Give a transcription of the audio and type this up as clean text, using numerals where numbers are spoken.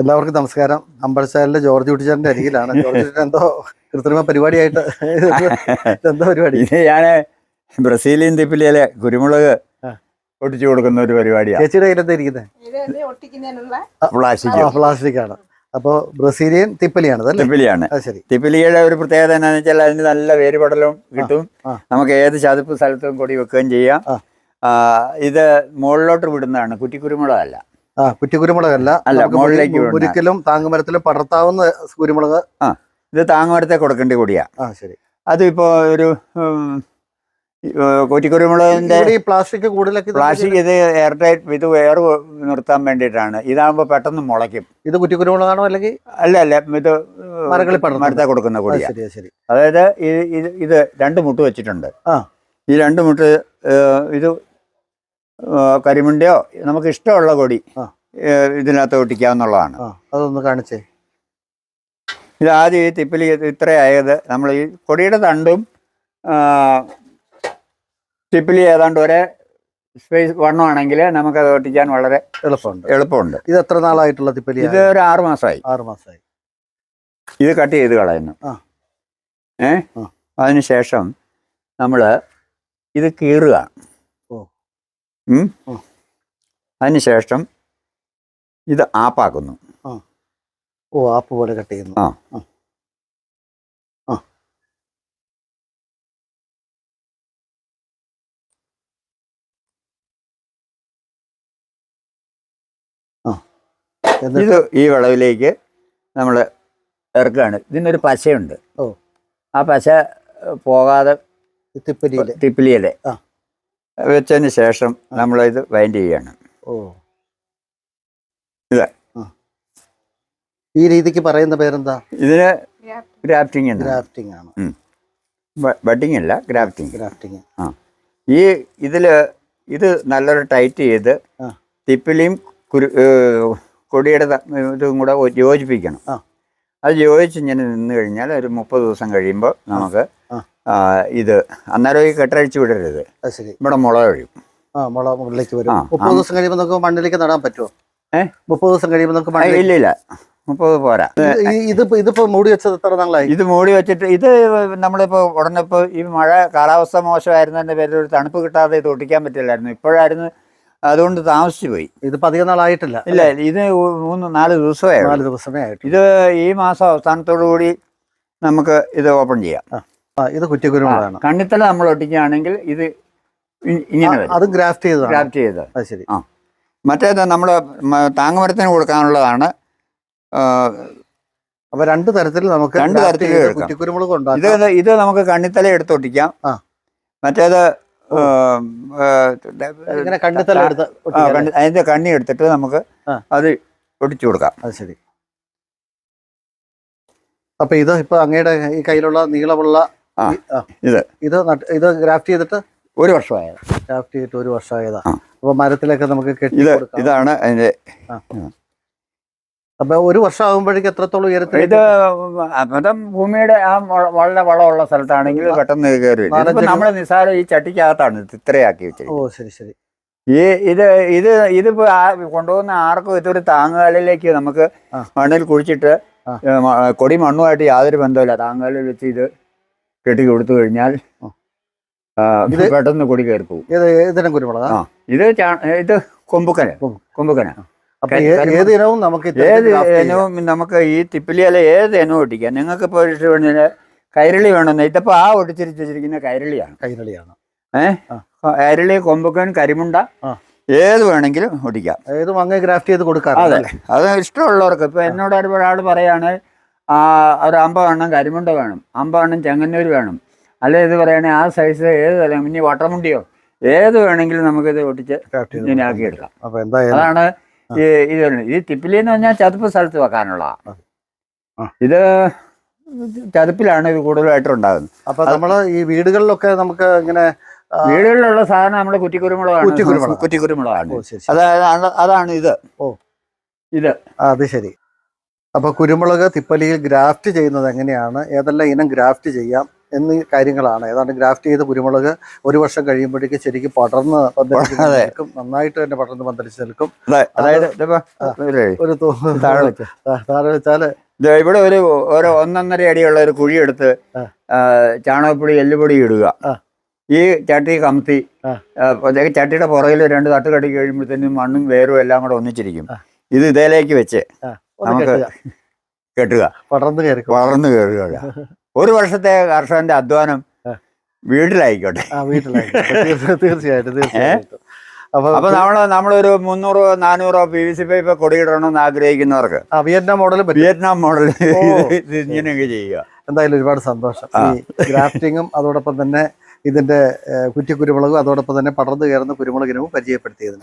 എല്ലാവർക്കും നമസ്കാരം. അമ്പഴച്ചാലിലെ George കുട്ടിച്ചാറിന്റെ അരികിലാണ്. George Kuttichan എന്തോ കൃത്രിമ പരിപാടിയായിട്ട് എന്തോ പരിപാടി? ഇത് ഞാൻ ബ്രസീലിയൻ തിപ്പിലിയിലെ കുരുമുളക് ഒട്ടിച്ചു കൊടുക്കുന്ന ഒരു പരിപാടിയാണ്. ചേച്ചിയുടെ കയ്യിലെന്താ ഇരിക്കുന്നത്? പ്ലാസ്റ്റിക് ആണ്. അപ്പോൾ ബ്രസീലിയൻ തിപ്പലിയാണ്. തിപ്പിലിയാണ്. ശരി. തിപ്പിലിയുടെ ഒരു പ്രത്യേകത എന്താണെന്ന് വെച്ചാൽ അതിന് നല്ല വേരുപടലവും കിട്ടും. നമുക്ക് ഏത് ചതുപ്പ് സ്ഥലത്തും കൊടി വെക്കുകയും ചെയ്യാം. ഇത് മുകളിലോട്ട് വിടുന്നതാണ്, കുറ്റിക്കുരുമുളകല്ല. കുറ്റിക്കുരുമുളകല്ല, മുകളിലേക്ക് ഒരിക്കലും താങ്ങുമരത്തിലും പടർത്താവുന്ന കുരുമുളക്. ഇത് താങ്ങുമരത്തെ കൊടുക്കേണ്ട കൂടിയാ. ശരി. അതിപ്പോ ഒരു കുറ്റിക്കുരുമുളകിന്റെ പ്ലാസ്റ്റിക് ഇത് എയർ ടൈറ്റ്, ഇത് എയർ നിർത്താൻ വേണ്ടിയിട്ടാണ്. ഇതാകുമ്പോ പെട്ടെന്ന് മുളയ്ക്കും. ഇത് കുറ്റിക്കുരുമുളകാണോ അല്ലെങ്കിൽ അല്ല, ഇത് മരത്തെ കൊടുക്കുന്ന കൂടിയാ. അതായത് ഇത് 2 മുട്ട് വെച്ചിട്ടുണ്ട്. ഈ 2 മുട്ട് ഇത് കരിമുണ്ടയോ നമുക്ക് ഇഷ്ടമുള്ള കൊടി ഇതിനകത്ത് ഒട്ടിക്കാവുന്നതാണ്. അതൊന്ന് കാണിച്ചേ. ഇത് ആദ്യം ഈ തിപ്പിലി ഇത്രയായത് നമ്മൾ ഈ കൊടിയുടെ തണ്ടും തിപ്പിലി ഏതാണ്ട് ഒരേ സ്പേസ് വണ്ണമാണെങ്കിൽ നമുക്കത് ഒട്ടിക്കാൻ വളരെ എളുപ്പമുണ്ട്. ഇത് എത്ര നാളായിട്ടുള്ള തിപ്പിലി? ഇത് ഒരു 6 മാസമായി. ഇത് കട്ട് ചെയ്ത് കളയുന്നു. അതിനുശേഷം നമ്മൾ ഇത് കീറുക. അതിനുശേഷം ഇത് ആപ്പാക്കുന്നു. ആപ്പ് പോലെ കട്ട് ചെയ്യുന്നു. ഇത് ഈ വിളവിലേക്ക് നമ്മൾ ഇറക്കുകയാണ്. ഇതിനൊരു പശയുണ്ട്. ആ പശ പോകാതെ തിപ്പിലിയിലെ വെച്ചതിന് ശേഷം നമ്മൾ ഇത് വൈൻഡ് ചെയ്യാണ്. ഈ രീതിക്ക് പറയുന്ന പേരെന്താ? ഇതിന് ഗ്രാഫ്റ്റിംഗ്. ഗ്രാഫ്റ്റിംഗ് ആണ്. ബഡിങ് അല്ല, ഗ്രാഫ്റ്റിംഗ്. ഇത് നല്ലൊരു ടൈറ്റ് ചെയ്ത് തിപ്പിലിയും കൊടിയുടെ ഇതും കൂടെ യോജിപ്പിക്കണം. അത് യോജിച്ച് ഇങ്ങനെ നിന്ന് കഴിഞ്ഞാൽ ഒരു 30 ദിവസം കഴിയുമ്പോൾ നമുക്ക് ഇത് അന്നേരം ഈ കെട്ടഴിച്ച് വിടരുത്. ഇവിടെ മുള കഴിയും. മുള മുകളിലേക്ക് വരും. 30 ദിവസം കഴിയുമ്പോൾ നമുക്ക് മണ്ണിലേക്ക് നടാൻ പറ്റുമോ? 30 ദിവസം കഴിയുമ്പോൾ നമുക്ക് ഇല്ല 30 പോരാ. ഇതിപ്പോ മൂടി വെച്ചത് എത്ര നാളായി? ഇത് മൂടി വെച്ചിട്ട് ഇത് നമ്മളിപ്പോ ഉടനെ ഇപ്പൊ ഈ മഴ കാലാവസ്ഥ മോശമായിരുന്നതിന്റെ പേരിൽ ഒരു തണുപ്പ് കിട്ടാതെ ഇത് ഒട്ടിക്കാൻ പറ്റില്ലായിരുന്നു. ഇപ്പോഴായിരുന്നു, അതുകൊണ്ട് താമസിച്ചു പോയി. ഇതിപ്പോ അധികം നാളായിട്ടില്ല. ഇല്ല, ഇത് 3-4 ദിവസമേ ആയിട്ടു. ഇത് ഈ മാസം അവസാനത്തോടു കൂടി നമുക്ക് ഇത് ഓപ്പൺ ചെയ്യാം. ഇത് കുറ്റിക്കുരുമുളകാണ്. കണ്ണിത്തല നമ്മൾ ഒട്ടിക്കുകയാണെങ്കിൽ ഇത് ഇങ്ങനെ അത് ഗ്രാഫ്റ്റ് ചെയ്ത്. ശരി. മറ്റേത് നമ്മൾ താങ്ങുമരത്തിന് കൊടുക്കാനുള്ളതാണ്. അപ്പൊ 2 തരത്തിൽ നമുക്ക് കുറ്റിക്കുരുമുളക് ഉണ്ടാക്കാം. ഇത് നമുക്ക് കണ്ണിത്തല എടുത്തൊട്ടിക്കാം. മറ്റേത് അതിന്റെ കണ്ണി എടുത്തിട്ട് നമുക്ക് അത് ഒട്ടിച്ചു കൊടുക്കാം. അത് ശരി. അപ്പൊ ഇത് ഇപ്പൊ അങ്ങയുടെ ഈ കയ്യിലുള്ള നീളമുള്ള ഇത് ഗ്രാഫ്റ്റ് ചെയ്തിട്ട് 1 വർഷമായത്. ഗ്രാഫ്റ്റ് ചെയ്തിട്ട് 1 വർഷമായതാ. അപ്പൊ മരത്തിലൊക്കെ നമുക്ക് ഇതാണ് അതിന്റെ. അപ്പൊ 1 വർഷം ആകുമ്പോഴേക്ക് എത്രത്തോളം ഉയരത്തിൽ? ഇത് ഭൂമിയുടെ ആ വളരെ വളമുള്ള സ്ഥലത്താണെങ്കിൽ പെട്ടെന്ന് കയറി വരും. നമ്മള് നിസ്സാരം ഈ ചട്ടിക്കകത്താണ് ഇത്രയാക്കി വെച്ചത്. ശരി. ഇതിപ്പോ കൊണ്ടുപോകുന്ന ആർക്കും ഇതൊരു താങ്ങുകാലിലേക്ക് നമുക്ക് മണ്ണിൽ കുഴിച്ചിട്ട് കൊടി മണ്ണുമായിട്ട് യാതൊരു ബന്ധമില്ല. താങ്ങുകാലിൽ വെച്ച് ഇത് കെട്ടി കൊടുത്തു കഴിഞ്ഞാൽ പെട്ടെന്ന് കൊടി കയറി പോകും. ഇത് കൊമ്പുക്കന. ഏത് ഇനവും നമുക്ക് ഈ തിപ്പിലിയല്ല ഏത് ഇനവും ഒട്ടിക്കാം. നിങ്ങൾക്ക് ഇപ്പോൾ കൈരളി വേണമെന്ന് ഇതിപ്പോ ഒട്ടിച്ചിരിച്ചിരിക്കുന്ന കൈരളിയാണ്. കൈരളി, കൊമ്പുക്കൻ, കരിമുണ്ട ഏത് വേണമെങ്കിലും ഒട്ടിക്കാം. ഏതും അങ്ങ് ഗ്രാഫ്റ്റ് ചെയ്ത് കൊടുക്കാം. അതെ, അത് ഇഷ്ടമുള്ളവർക്ക്. ഇപ്പൊ എന്നോട് ഒരാൾ പറയാണ് ഒരു 50 എണ്ണം കരിമുണ്ട വേണം, 50 എണ്ണം ചെങ്ങന്നൂർ വേണം, അല്ലെ ഇത് പറയണേ ആ സൈസ് ഏത് തലം ഇനി വട്ടമുണ്ടിയോ ഏത് വേണമെങ്കിലും നമുക്കിത് ഒട്ടിച്ച് ഇതിനാക്കിയെടുക്കാം. അതാണ് ഈ തിപ്പിലി എന്ന് പറഞ്ഞാൽ ചതുപ്പ് സ്ഥലത്ത് വെക്കാനുള്ളതാണ്. ഇത് ചതുപ്പിലാണ് ഇത് കൂടുതലായിട്ടും ഉണ്ടാകുന്നത്. അപ്പൊ നമ്മള് ഈ വീടുകളിലൊക്കെ നമുക്ക് ഇങ്ങനെ വീടുകളിലുള്ള സാധനം നമ്മുടെ കുറ്റിക്കുരുമുളകാണ്. അതാണ് ഇത്. അത് ശരി. അപ്പൊ കുരുമുളക് തിപ്പലിയിൽ ഗ്രാഫ്റ്റ് ചെയ്യുന്നത് എങ്ങനെയാണ്, ഏതെല്ലാം ഇനം ഗ്രാഫ്റ്റ് ചെയ്യാം എന്നീ കാര്യങ്ങളാണ്. ഏതാണ്ട് ഗ്രാഫ്റ്റ് ചെയ്ത കുരുമുളക് 1 വർഷം കഴിയുമ്പോഴേക്ക് ശരിക്കും പടർന്ന് പന്തലിച്ച് നിൽക്കും, നന്നായിട്ട് തന്നെ പടർന്ന് പന്തലിച്ച് നിൽക്കും. അതായത് ഒരു താഴെ വെച്ചാല് ഇവിടെ ഒരു 1.5 അടിയുള്ള ഒരു കുഴി എടുത്ത് ചാണകപ്പൊടി എല്ലുപൊടി ഇടുക, ഈ ചട്ടി കമത്തി ചട്ടിയുടെ പുറകിൽ 2 തട്ട് കടി കഴിയുമ്പോഴത്തേനും മണ്ണും വേരും എല്ലാം കൂടെ ഒന്നിച്ചിരിക്കും. ഇത് ഇതിലേക്ക് വെച്ച് നമുക്ക് കെട്ടുക, പടർന്നു കയറുക. 1 വർഷത്തെ കർഷകന്റെ അധ്വാനം വീട്ടിലായിക്കോട്ടെ. തീർച്ചയായിട്ടും. അപ്പൊ നമ്മളൊരു 300-400 PVC പൈപ്പ് കൊടിയിടണമെന്ന് ആഗ്രഹിക്കുന്നവർക്ക് വിയറ്റ്നാം മോഡൽ ഇങ്ങനെയൊക്കെ ചെയ്യുക. എന്തായാലും ഒരുപാട് സന്തോഷം. ഈ ഗ്രാഫ്റ്റിങ്ങും അതോടൊപ്പം തന്നെ ഇതിന്റെ കുറ്റിക്കുരുമുളകും അതോടൊപ്പം തന്നെ പടർന്നു കയറുന്ന കുരുമുളകിനും പരിചയപ്പെടുത്തിയത്.